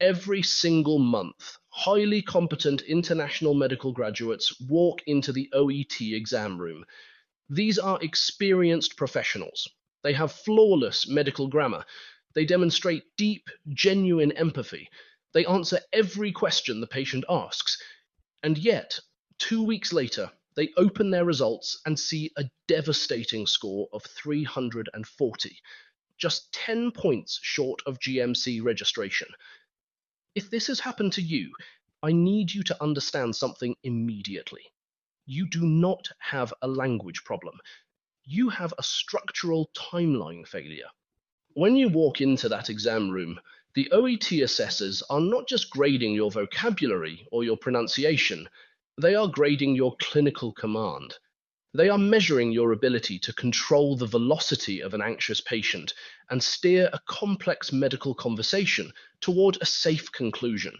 Every single month, highly competent international medical graduates walk into the OET exam room. These are experienced professionals. They have flawless medical grammar. They demonstrate deep, genuine empathy. They answer every question the patient asks. And yet, 2 weeks later, they open their results and see a devastating score of 340, just 10 points short of GMC registration. If this has happened to you, I need you to understand something immediately. You do not have a language problem. You have a structural timeline failure. When you walk into that exam room, the OET assessors are not just grading your vocabulary or your pronunciation, they are grading your clinical command. They are measuring your ability to control the velocity of an anxious patient and steer a complex medical conversation toward a safe conclusion,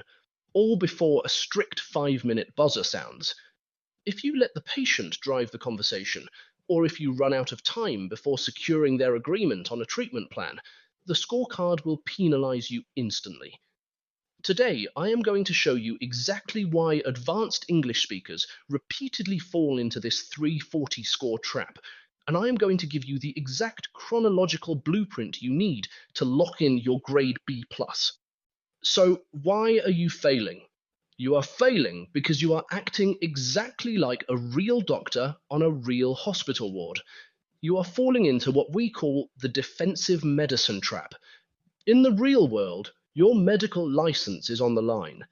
all before a strict 5-minute buzzer sounds. If you let the patient drive the conversation, or if you run out of time before securing their agreement on a treatment plan, the scorecard will penalize you instantly. Today, I am going to show you exactly why advanced English speakers repeatedly fall into this 340 score trap, and I am going to give you the exact chronological blueprint you need to lock in your grade B+. So, why are you failing? You are failing because you are acting exactly like a real doctor on a real hospital ward. You are falling into what we call the defensive medicine trap. In the real world, your medical license is on the line.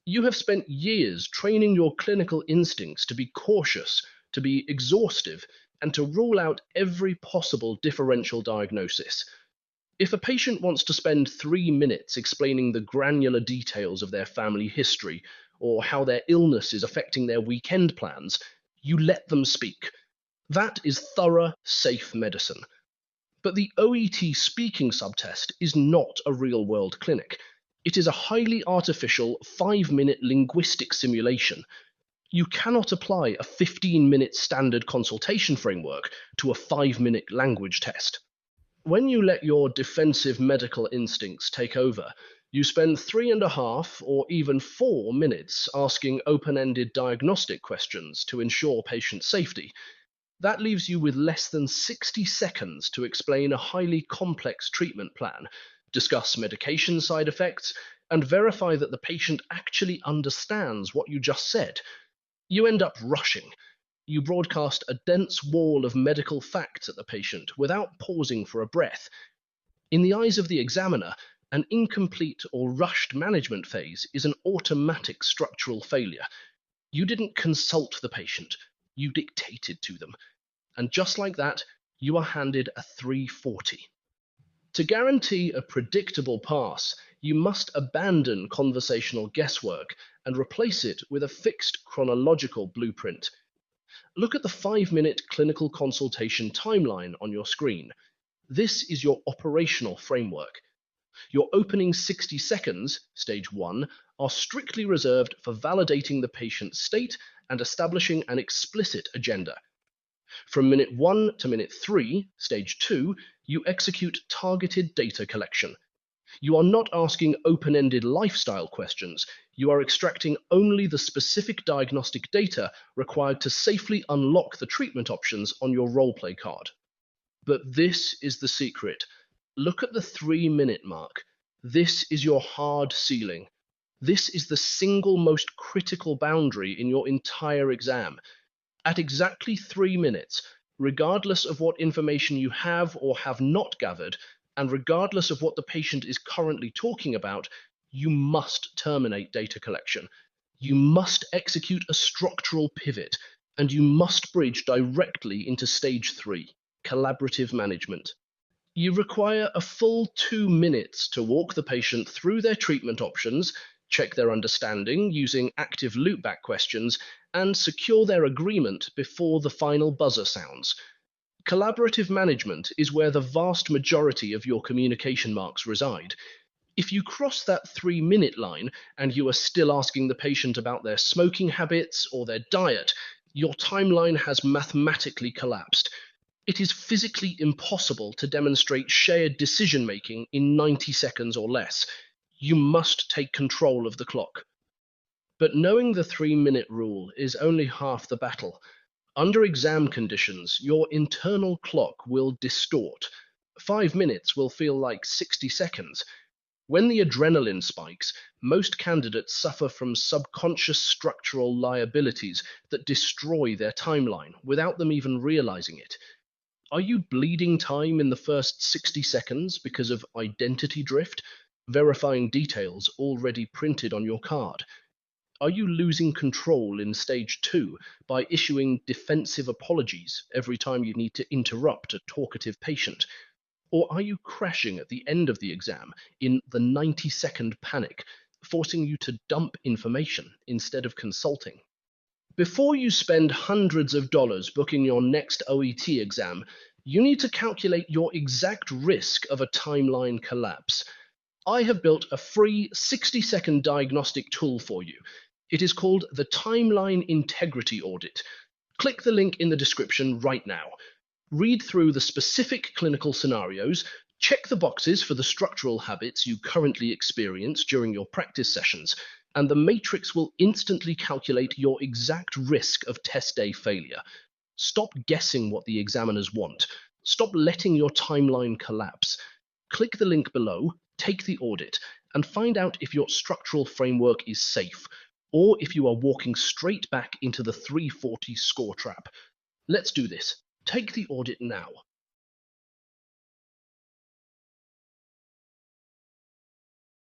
You have spent years training your clinical instincts to be cautious, to be exhaustive, and to rule out every possible differential diagnosis. If a patient wants to spend 3 minutes explaining the granular details of their family history or how their illness is affecting their weekend plans, you let them speak. That is thorough, safe medicine. But the OET Speaking subtest is not a real-world clinic. It is a highly artificial 5-minute linguistic simulation. You cannot apply a 15-minute standard consultation framework to a 5-minute language test. When you let your defensive medical instincts take over, you spend 3.5 or even 4 minutes asking open-ended diagnostic questions to ensure patient safety. That leaves you with less than 60 seconds to explain a highly complex treatment plan, discuss medication side effects, and verify that the patient actually understands what you just said. You end up rushing. You broadcast a dense wall of medical facts at the patient without pausing for a breath. In the eyes of the examiner, an incomplete or rushed management phase is an automatic structural failure. You didn't consult the patient, you dictated to them. And just like that, you are handed a 340. To guarantee a predictable pass, you must abandon conversational guesswork and replace it with a fixed chronological blueprint. Look at the 5-minute clinical consultation timeline on your screen. This is your operational framework. Your opening 60 seconds, stage 1, are strictly reserved for validating the patient's state and establishing an explicit agenda. From minute 1 to minute 3, stage 2, you execute targeted data collection. You are not asking open-ended lifestyle questions. You are extracting only the specific diagnostic data required to safely unlock the treatment options on your roleplay card. But this is the secret. Look at the 3-minute mark. This is your hard ceiling. This is the single most critical boundary in your entire exam. At exactly 3 minutes, regardless of what information you have or have not gathered, and regardless of what the patient is currently talking about, you must terminate data collection. You must execute a structural pivot, and you must bridge directly into stage 3, collaborative management. You require a full 2 minutes to walk the patient through their treatment options, check their understanding using active loopback questions, and secure their agreement before the final buzzer sounds. Collaborative management is where the vast majority of your communication marks reside. If you cross that 3-minute line and you are still asking the patient about their smoking habits or their diet, your timeline has mathematically collapsed. It is physically impossible to demonstrate shared decision-making in 90 seconds or less. You must take control of the clock. But knowing the 3-minute rule is only half the battle. Under exam conditions, your internal clock will distort. 5 minutes will feel like 60 seconds. When the adrenaline spikes, most candidates suffer from subconscious structural liabilities that destroy their timeline without them even realizing it. Are you bleeding time in the first 60 seconds because of identity drift, verifying details already printed on your card? Are you losing control in stage 2 by issuing defensive apologies every time you need to interrupt a talkative patient? Or are you crashing at the end of the exam in the 90-second panic, forcing you to dump information instead of consulting? Before you spend hundreds of dollars booking your next OET exam, you need to calculate your exact risk of a timeline collapse. I have built a free 60-second diagnostic tool for you. It is called the Timeline Integrity Audit. Click the link in the description right now. Read through the specific clinical scenarios, check the boxes for the structural habits you currently experience during your practice sessions, and the matrix will instantly calculate your exact risk of test day failure. Stop guessing what the examiners want. Stop letting your timeline collapse. Click the link below, take the audit, and find out if your structural framework is safe, or if you are walking straight back into the 340 score trap. Let's do this. Take the audit now.